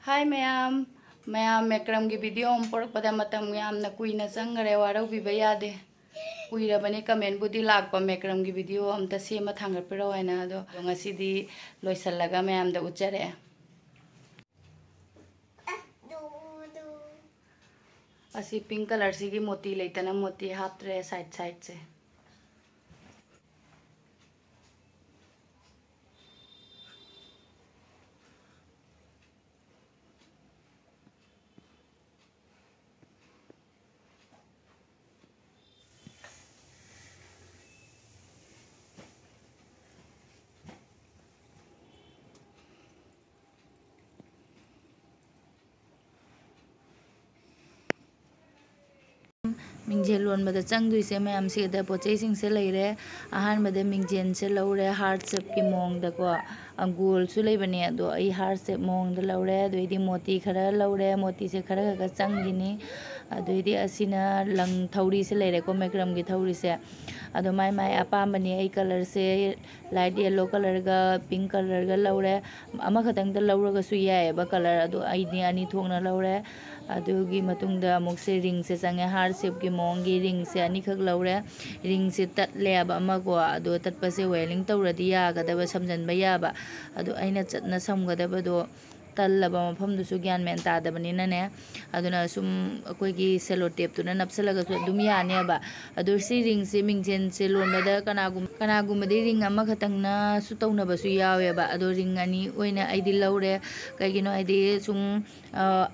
hi ma'am ma'am Markram की video हम पड़पदा मतम यामना कुइना चंगरे वारौबिबा यादे कुइरबने कमेंट बुदी लाकपा मैक्रम की वीडियो अमता सेमा थांगरपिरो हैना अदो ngasiदी लोइसल्लगा मैम दा उच्चरे असी पिंक कलर सिगी मोती लेतना मोती हात्रे साइड साइड से मिंजेल लोनबदा चंगदुइसे मैम सिदा पोचेसिंग से लेरे अहानबदा मिंजेन से लौरे हार्ट शेप की मोंगदको गोल सु लेबने अदो आई हार्ट शेप मोंगद लौरे अदोइदी मोती खरा लौरे मोती से खरा खरा चंगिनी अदोइदी असिना लंग थौरी से लेरे को मैक्रम की थौरी से अदो माय माय अपामबनी आई कलर से लाइट येलो कलर गा पिंक कलर गा लौरे अमा खतंग द लौरगसु यायबा कलर अदो आइदी अनि थोंगना लौरे अदुगी मतुंगदा अमुक से रिंग से चंगे हार्ट शेप की मोंगी रिंग से अनिखक लौरे रिंग से तटलेब अमको अदो तटपसे वेलिंग तौरदी यागदब समजनबा याबा अदो अइना चटना समगदबदो तल्लबा मफमदुसु ग्यान मेन तादबनिनाने अदुना सुम अखोइगी सेलो टेप तुना नपसलगसु अदुम यानेबा अदो सि रिंग से मिंजेन से लोनबदा कनागुमदि रिंग अमा खतंगना सु तौनबसु यावेबा अदो रिंग अनि ओइना आइदि लौरे कइगिनो आइदि सुम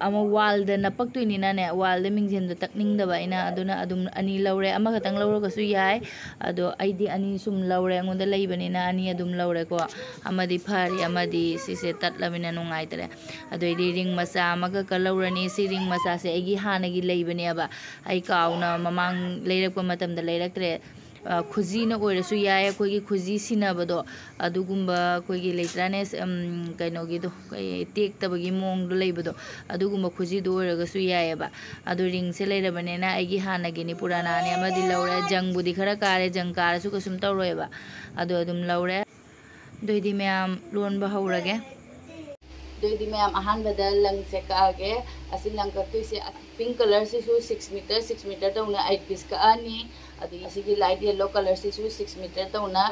अमा वाल द नपक्तुइनिनाने वाल द मिंजेन द तकनिंगदबा इना अदुना अदुम अनि लौरे अमा खतंग लौरगसु याय अदो आइदि अनि सुम लौरे अंगोंदा लेइबनिना अनि अदुम लौरे को अमदि फारि अमदि सिसे तटलमिना नुंगाइतरे अदोइदी रिंग मचा अमगा कलौरनी सि रिंग मचा से आइगी हानगी लेइबनेबा आई काउना ममांग लेरकपा मतमदा लेरक्तरे खुजीना ओइरसु याय अखोइगी खुजी सिनाबदो अदुगुम्बा अखोइगी लेत्राने कइनोगिदो टेक्तबगी मोंगदो लेइबदो अदुगुम्बा खुजीदो ओइरगसु यायबा अदु रिंग से लेरबनेना आइगी हानगिनी पुरानाने अमदि लौरे जंगबुदि खरा कारे जंग कारसु कसुम तौरोयबा अदु अदुम लौरे दोइदी मैम लोनबा हौरगे दोइदी मैम अहानबदा लंग से कागे असि लंग कक्तुइसे पिंक कलर से 6 मीटर तौना 8 पीस का आनी अदि इसिगी लाइट येलो कलर से 6 मीटर तौना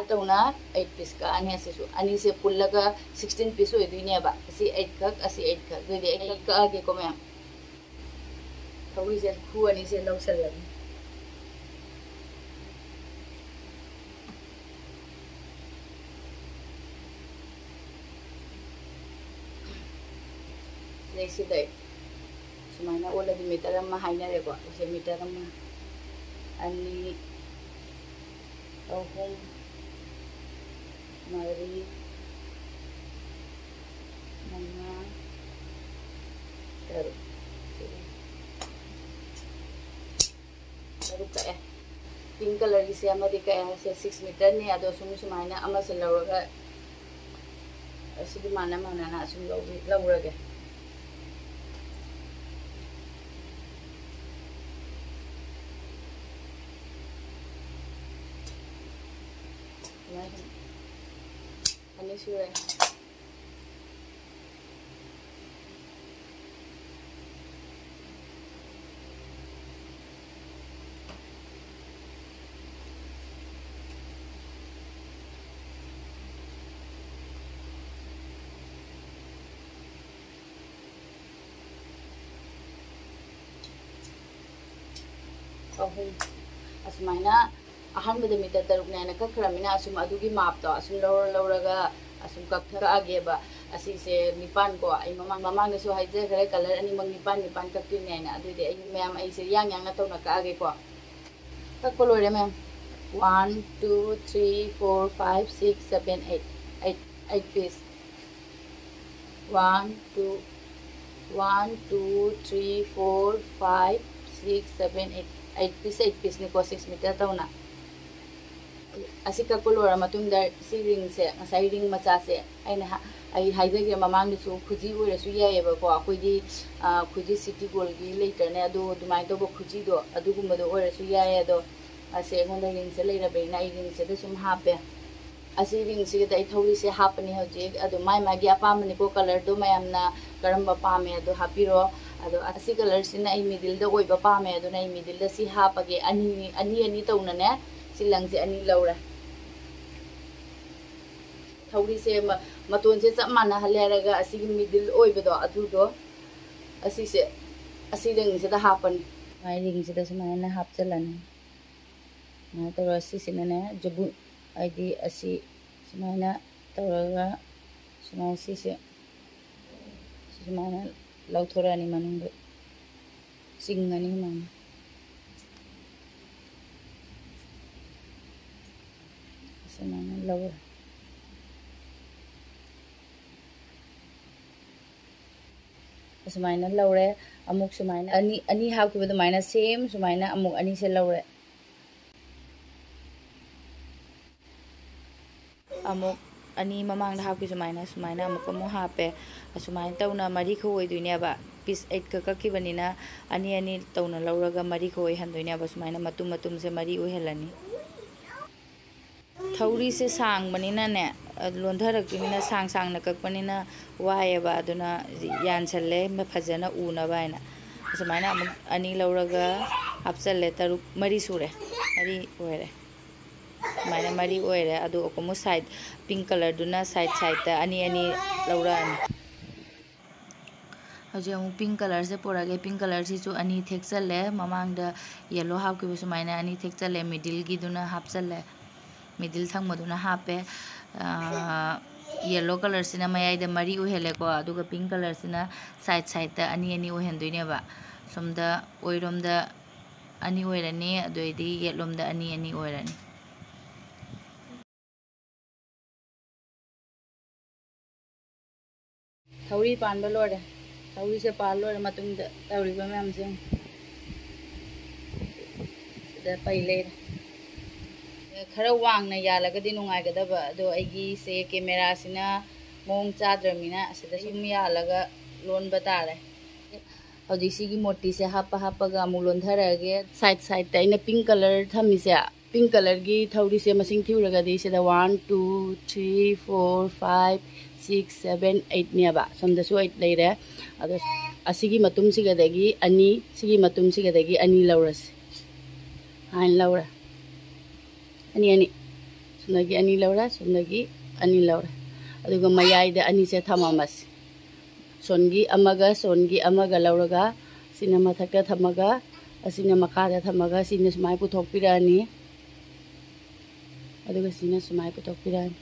8 पीस का आनी असिसु अनि से पुल्लगा 16 पीस ओइदिनेबा असि 8 खक दोइदी 8 खक कागे को मैम थौरी से खु अनि से लौसलगी लेसिदे सुमाइना ओलदी मीटर अमा हाइनरेको इसे मीटर अमा अनि अहुम मरी मना तरुक का पिंक कलर की से अमदि का से 6 मीटर ने अदो सुमाइना अमा से लौरगा असिदि माना ना सुम लौरगे अनि सुरे अहुम असुमाइना अहानबदा मीटर तरुक नायना कखरमिना असुम अदुगी मापतो असुम लौरगा असुम कखरागेबा असी से निपान को आई ममांग सु हाइजे खरे कलर अनि मंग निपान कक्तुइनेना अदुदे आई मैम आई से यांग ना तौना कागे को कक्को लोरे मैम 1 2 3 4 5 6 7 8 पीस 1 2 3 4 5 6 7 8 पीस ने को 6 मीटर तौना असिका कोलोरा मतुंदा सी रिंग से ngasai रिंग मचा से आइना आई हाइदगे ममांग सु खुजी ओइरसु यायबा को अखोइदी खुजी सिटी गोल्गी लेटरने अदो दुमाइ तोबो खुजी दो अदुगुमदो ओइरसु याय अदो असे गोंदा रिंग से लेरबेना आई रिंग से सुम हापे असी रिंगसिगदा आई थौरी से हापनी हौजिक अदो माय मागी अपामनी को कलर दो मयामना करम्बा पामे अदो हापिरो अदो असी कलर सिना आई मिडिल द ओइबा पामे अदो ना आई मिडिल द सी हापगे अनि तौनने सी लंगसे अनि लौरा थौरी से मतोन से चप माना हलेरगा असी मिडिल ओइबदो अदुदो असी से असी रिंगसिदा हापन माय रिंगसिदा सुमायना हापचलने ना तो असी सिनने जबु आईदी असी सुमायना तौरगा सुमाय सिसे सुमायना लौथोरानी मनुंग सिंगनी मान सुमायना लौरा सुमायना लौरे अमुक सुमायना अनि हापखिबो दुमायना सेम सुमायना अमुक अनि से लौरे अमुक अनि ममांग हापकी सुमायना सुमायना अमुक अमु हापे असुमायना तौना मरी खोइदुनेबा पीस 8 का कक्किबनिना अनि तौना लौरगा मरी खोइ हंदुनेबा सुमायना मतुम मतुम से मरी ओहेलनी थौरी से सांग बनिना ने लोंधरक्तिना सांग सांग न कक्पनिना वायबा अदुना यानसले मे फजना उनाबा हैना सुमायना अमुक अनि लौरगा हापचले तरुक मरी सुरे मरी ओरे मायना मरी ओरे अदु ओकमु साइड पिंक कलर दुना साइड साइड अनि लौरान हजे अमु पिंक कलर से पोरागे पिंक कलर से जो अनि थेक्चले ममांग द येलो हापके सुमायना अनि थेक्चले मिडिल गी दुना हापचले मिडिल थंगमदुना हापे येलो कलर सिना मयाई द मरी ओहेलेको अदुगा पिंक कलर सिना साइड साइड अनि ओहेंदुनेबा सोमदा ओइरोमदा अनि ओइरनी अदुइदी येलोमदा अनि ओइरनी थौरी पानबा लोरे थौरी से पाल लोरे मतुंग तौरीबा मैम से द पहिले खरा वांगना यालगदी नुंगाइगदबा अदो आइगी से कैमरा सिना मोंग चाद्रमिना असिदा सुम यालगा लोनबा तारे हौजी सिगी मोटी से हापगा मु लोंधरगे साइड साइड ता इना पिंक कलर थमिसे पिंक कलर की थौरी से मसिंग थिउरगदी सिदा 1 2 3 4 5 6 7 8 नेबा समदसु 8 लेरे अदो असिगी मतुम सिगदगी अनि सिगी मतुम सिगदगी अनि लौरस हाइन लौरा अनि सुनगी अनि लौरा सुनगी अनि लौरा अदुगा मयाइदा अनि से थमामस सोनगी अमगा लौरगा सिना मथक्ता थमगा असिना मखादा थमगा सिना सुमाय पुथोकपिरानी अदुगा सिना सुमाय पुथोकपिरानी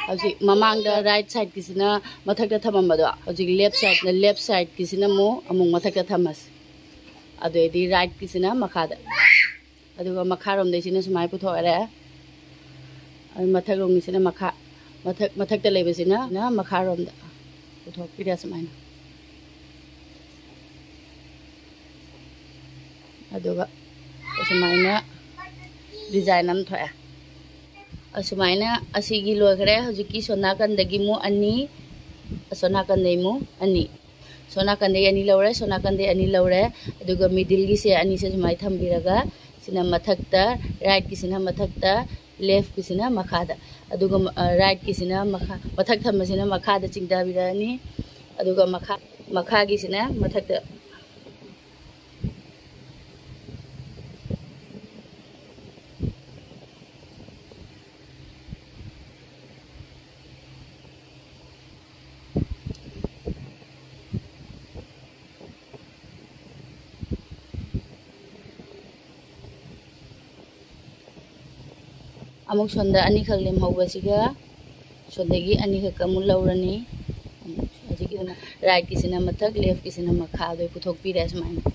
हौजी ममांग द राइट साइड किसिना मथक्ता थममबदो हौजी लेफ्ट साइड किसिना मो अमुक मथक्ता थमस अदुइदी राइट किसिना मखादा अदुगा मखारोम दैसिना सुमाय पुथोरे मथक रोंगिसिना मथक्ता लेबसिना ना मखारोम दा पुथोकपिरा सुमायना अदुगा सुमायना डिजाइन अम थोया असुमायना असिगी लोखरे हजिकी सोनाकंदगी मु अनि सोनाकंदे मु अनि सोनाकंदे अनि लौरे सोनाकंदे अनि लौरे अदुगा मिडिल गी से अनि से सुमाय थंबिरगा सिना मथक्ता राइट की सिना मथक्ता लेफ्ट की सिना मखादा अदुगा राइट की सिना मथक थमसिना मखादा चिंगदाबिरानी अदुगा मखा गी सिना मथक्ता अमुक सोंदा अनि खक लेमहौबसिगा सोंदगी अनि खक अमुक लौरनी हजिकी राइट किसिना मथक लेफ्ट किसिना मखा दो पुथोकपिरे सुमायना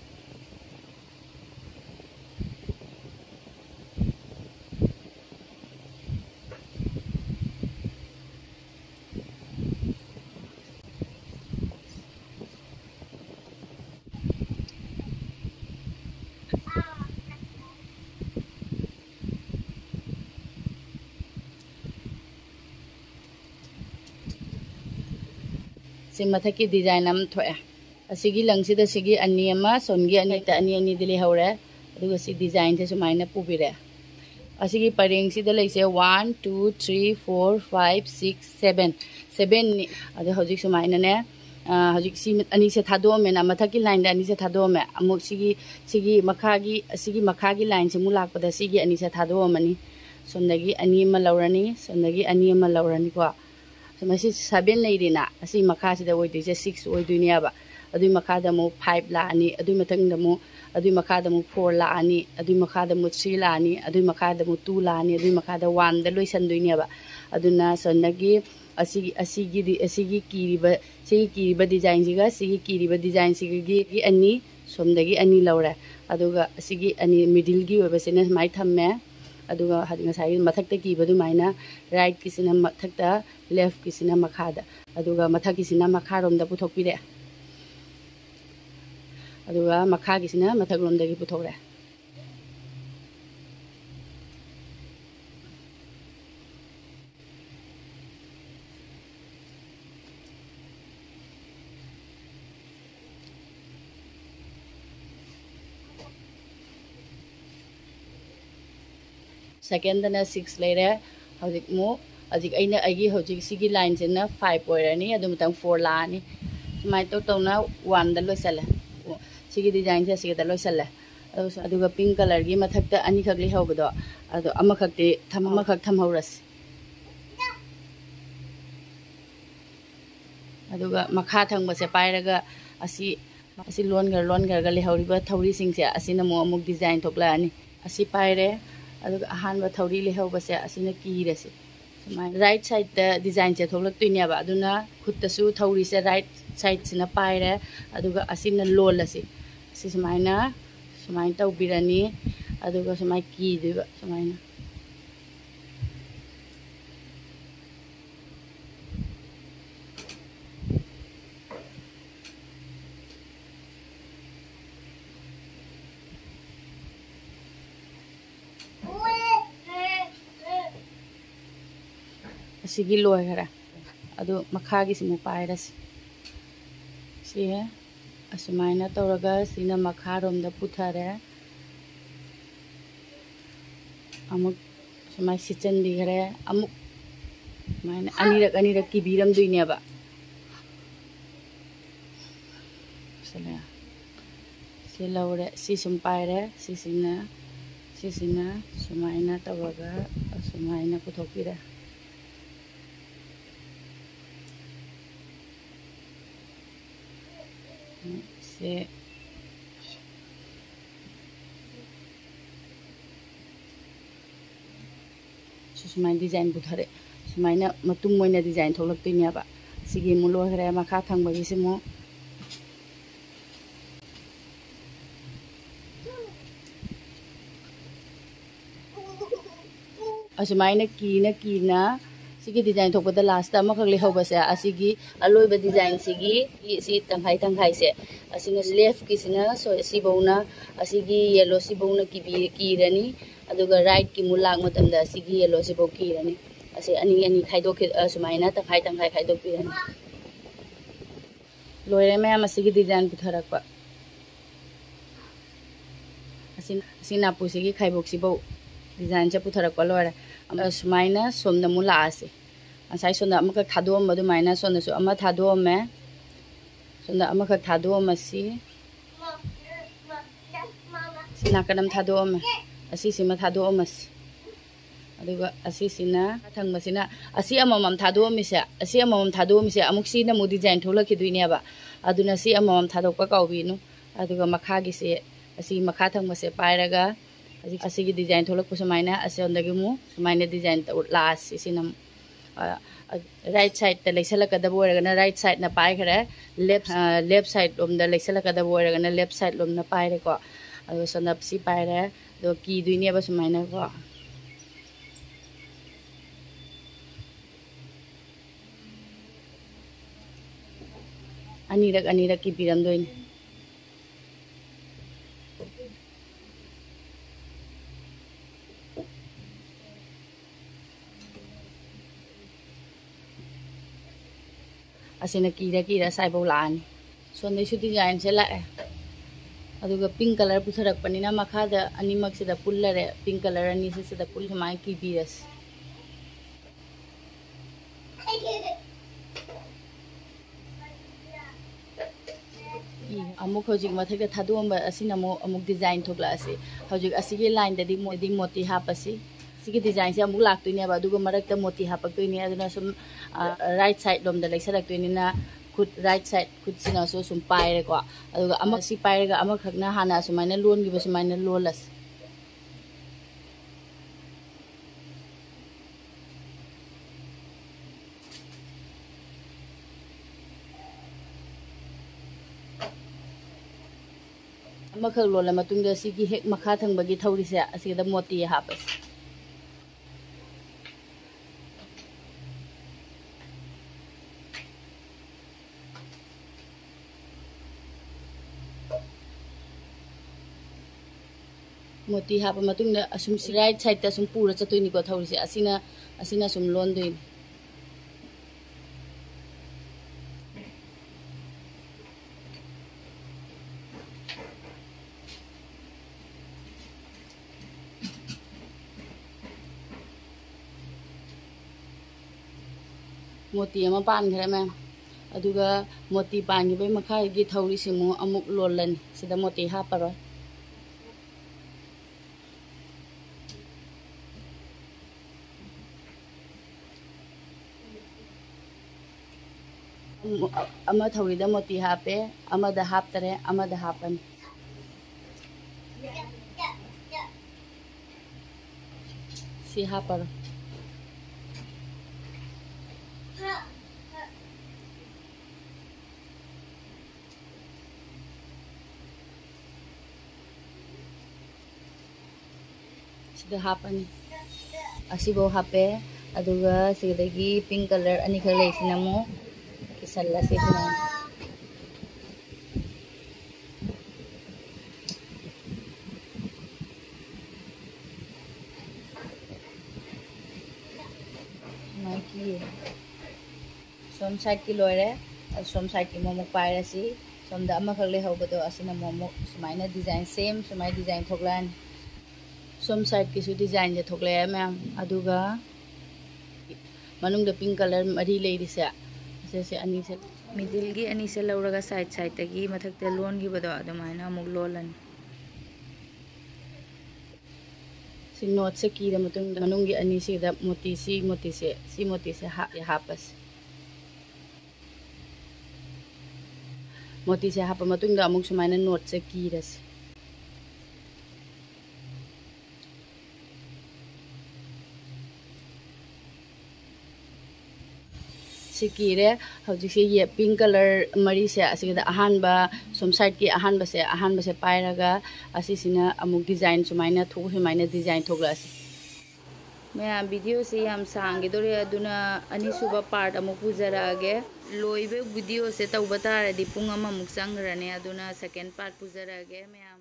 से मथक की डिजाइन अम थोया असिगी लंगसिदा सिगी अनि अमा सोनगी अनि ता अनि दिले हौरे ꯑꯗꯨꯒ ꯁꯤ ꯗꯤꯖꯥꯏꯟꯁꯦ ꯁꯨꯃꯥꯏꯅ ꯄꯨꯕꯤꯔꯦ ꯑꯁꯤꯒꯤ ꯄꯔꯦꯡꯁꯤꯗ ꯂꯩꯁꯦ 1 2 3 4 5 6 7 7ꯅꯤ ꯑꯗꯣ ꯍꯧꯖꯤꯛ ꯁꯨꯃꯥꯏꯅꯅꯦ ꯍꯧꯖꯤꯛ ꯁꯤ ꯑꯅꯤꯁꯦ ꯊꯥꯗꯣꯛꯑꯝꯃꯦꯅ ꯃꯊꯛꯀꯤ ꯂꯥꯏꯟꯗ ꯑꯅꯤꯁꯦ ꯊꯥꯗꯣꯛꯑꯝꯃꯦ ꯑꯃꯨꯛ ꯁꯤꯒꯤ ꯃꯈꯥꯒꯤ ꯂꯥꯏꯟꯁꯤ ꯑꯃꯨꯛ ꯂꯥꯛꯄꯗ ꯁꯤꯒꯤ ꯑꯅꯤꯁꯦ ꯊꯥꯗꯣꯛꯑꯝꯃꯅꯤ ꯁꯣꯝꯗꯒꯤ ꯑꯅꯤ ꯑꯃ ꯂꯧꯔꯅꯤ ꯁꯣꯝꯗꯒꯤ ꯑꯅꯤ ꯑꯃ ꯂꯧꯔꯅꯤꯀꯣ ꯃꯁꯤ 7 ꯂꯩꯔꯤꯅ ꯑꯁꯤ ꯃꯈꯥꯁꯤꯗ ꯑꯣꯏꯗꯣꯏꯁꯦ 6 ꯑꯣꯏꯗꯣꯏꯅꯦꯕ ꯑꯗꯨꯏ ꯃꯈꯥꯗ ꯑꯃꯨꯛ 5 ꯂꯥꯛꯑꯅꯤ ꯑꯗꯨꯏ ꯃꯊꯪꯗ ꯑꯃꯨꯛ ꯑꯗꯨꯏ ꯃꯈꯥꯗ ꯑꯃꯨꯛ 4 ꯂꯥꯛꯑꯅꯤ ꯑꯗꯨꯏ ꯃꯈꯥꯗ ꯑꯃꯨꯛ 3 ꯂꯥꯛꯑꯅꯤ ꯑꯗꯨꯏ ꯃꯈꯥꯗ ꯑꯃꯨꯛ 2 ꯂꯥꯛꯑꯅꯤ ꯑꯗꯨꯏ ꯃꯈꯥꯗ 1ꯗ ꯂꯣꯏꯁꯟꯗꯣꯏꯅꯦꯕ ꯑꯗꯨꯅ ꯁꯣꯝꯗꯒꯤ ꯑꯁꯤꯒꯤ ꯀꯤꯔꯤꯕ ꯗꯤꯖꯥꯏꯟꯁꯤꯒ ꯁꯤꯒꯤ ꯀꯤꯔꯤꯕ ꯗꯤꯖꯥꯏꯟꯁꯤꯒꯤ ꯑꯅꯤ ꯁꯣꯝꯗꯒꯤ ꯑꯅꯤ ꯂꯧꯔꯦ ꯑꯗꯨꯒ ꯑꯁꯤꯒꯤ ꯑꯅꯤ ꯃꯤꯗꯜꯒꯤ ꯑꯣꯏꯕꯁꯤꯅ ꯁꯨꯃꯥꯏꯅ ꯊꯝꯃꯦ ꯑꯗꯨꯒ ꯉꯁꯥꯏꯒꯤ ꯃꯊꯛꯇ ꯀꯤꯕ ꯑꯗꯨꯃꯥꯏꯅ ꯔꯥꯏꯠꯀꯤꯁꯤꯅ ꯃꯊꯛꯇ ꯂꯦꯐꯀꯤꯁꯤꯅ ꯃꯈꯥꯗ ꯑꯗꯨꯒ ꯃꯊꯛꯀꯤꯁꯤꯅ ꯃꯈꯥꯔꯣꯝꯗ ꯄꯨꯊꯣꯛꯄꯤꯔꯦ ꯑꯗꯨꯒ ꯃꯈꯥꯒꯤꯁꯤꯅ ꯃꯊꯛꯂꯣꯝꯗꯒꯤ ꯄꯨꯊꯣꯛꯔꯦ ꯁꯦꯀꯦꯟꯗꯅ 6 ꯂꯩꯔꯦ ꯍꯧꯖꯤꯛ ꯑꯩꯒꯤ ꯍꯧꯖꯤꯛ ꯁꯤꯒꯤ ꯂꯥꯏꯟꯁꯤꯅ 5 ꯑꯣꯏꯔꯅꯤ ꯑꯗꯨ ꯃꯇꯪ 4 ꯂꯥꯛꯑꯅꯤ ꯁꯨꯃꯥꯏꯅ ꯇꯧꯅ 1ꯗ ꯂꯣꯏꯁꯜꯂꯦ सिगी डिजाइन से सिगे तलो चले अदुगा पिंक कलर की मथक्ता अनी खक लेहौबदो अदो अमखक्ति अमखक थमहौरस अदुगा मखा थंगबसे पायरगा असी लोनगर लेहौरिबा थौरी सिंगसे असिना मो अमुक डिजाइन थोकलानी असी पायरे अदुगा अहानबा थौरी लेहौबसे असिना कीरसे राइट साइड द डिजाइन से थोलक्तुइनेबा अदुना खुत्तसु थौरी से राइट साइड सिना पायरे अदुगा असिना लोलसे असी सुमाइन तौबिरनी अदुगा सुमाइ कीदिबा सुमाइना असिगी लोयगरा अदु मखागी सिमु पायरस सी है असुमाइना तौरगा सिना मखारोमदा पुथारे अमुक सुमाइ सिचन दिगरे अमुक माइना अनिरक की बीरम दुइनेबा सले से लौरे सी सुम पायरे सिसिना सुमाइना तौरगा असुमाइना पुथोकिरे से सुमाइन डिजाइन बुथरे सुमाइना मतुम मोइना डिजाइन थोलक्तुइनेबा सिगी मु लोहरे मखा थंगबगी सिमु असुमाइना कीना सिगी डिजाइन थोपदा लास्ट अमखक लेहौबसे असिगी अलोइबा डिजाइन सी तंखाई से असिना लेफ्ट किसिना सो सिबौना असिगी येलो सिबौना कीरनी अदुगा राइट की मुलाक मतमदा असिगी येलो सिबौ कीरनी असे अनि खाइदोक सुमाइना तंखाई खाइदोकपिरनी लोइरे मैम असिगी डिजाइन पुथरकपा असिना पुसिगी खाइबोक सिबौ डिजाइन से पुथरकपा लोइरे सुमाइना सोमदा मुलासे असai सोना अमक थादोम बदु माइना सोना सो अमा थादोम में सोना अमक थादोम असी सिना कदम थादोम असी सिमा थादोम असी अदुगा असी सिना थंगबसिना असी अममम थादोम से अमुक सिना मु डिजाइन थोलखिदुइनेबा अदुना सि अममम थादोकपा काउबिनु अदुगा मखागी से असी मखा थंगबसे पायरगा असी की डिजाइन थोलकपु सुमाइना असोंदगी मु सुमाइना डिजाइन लास सिना राइट साइड ता लेसलकदब ओरगना राइट साइड ना पाइखरे लेफ्ट साइड लोम दा लेसलकदब ओरगना लेफ्ट साइड लोम ना पाइरे को अदो सनप सी पाइरे दो की दुइनेबा सुमाइना को अनिरक की बिरम दोइन असिना कीरा साइबौ लानी सोंदै सु डिजाइन से लाए अदुगा पिंक कलर पुथरकपनिना मखादा अनिमक्सिदा पुल्लरे पिंक कलर अनिसिदा पुल समाय कीबीरस अमुक हजिक मथक थादोंबा असिना अमुक डिजाइन थोक्लासी हजिक असिगे लाइन ददी मोती हापसी सिगे डिजाइन से अमुक लाक्तोइनेबा अदुगा मरकता मोती हापक्तोइने अदुना सुम राइट साइड लोम द लेक्सरक्तोइनेना खुद राइट साइड खुद सिना सो सुम पाइरेको अदुगा अमक सि पाइरेगा अमक खकना हाना सुमाइना लोन गिबो सुमाइना लोलस अमखक लोला मतुंगा सिगी हेक मखा थंगबगी थौरिसे असिदा मोती हापस मोती हाप मतुंगा असुम राइट साइड ता सुम पूरा चतोइनिको थौरिसे असिना सुम लोनदोइन मोती अमा पानखरे मैम अदुगा मोती पानगिबै मखागी थौरिसिमु अमुक लोलन सिदा मोती हापरोय अमा थौरिदा मोती हापे अमादा हापतरे अमादा हापन सी हापरो सिदा हापनी असिबो हापे अदुगा सिगदगी पिंक कलर अनिखर लेसिनामु किसल्लासे सुना माइकी सोम साइड की लोरे सोम साइड की मोमो पायरसी सोमदा अमखक लेहौबदो असिना मोमो सुमाइना डिजाइन सेम सुमाइ डिजाइन थोकलान सोम साइड की सु डिजाइन जे थोकले मैम अदुगा मनुंग पिंक कलर मरी लेरिसे से अनी से मिडिल की अनी से लौरगा साइड साइड तगी मथकते लोन की बदो अदमाइना अमुक लोलन सि नोट से की मतुंग मनुंग की अनी से मोती से हापस मोती से हाप मतुंग अमुक सुमाइना नोट से कीरस सिकीरे हौजिसे ये पिंक कलर मरी से असिदा अहानबा सोम साइड की अहानबा से पायरगा असिसिना अमुक डिजाइन सुमाइना थोक सुमाइना डिजाइन थोकलासी मैं वीडियो से हम सांगेदोरे अदुना अनिसुबा पार्ट अमुक पुजरागे लोइबे वीडियो से तौबतारदि पुंग अममुक संग्रने अदुना सेकंड पार्ट पुजरागे मैं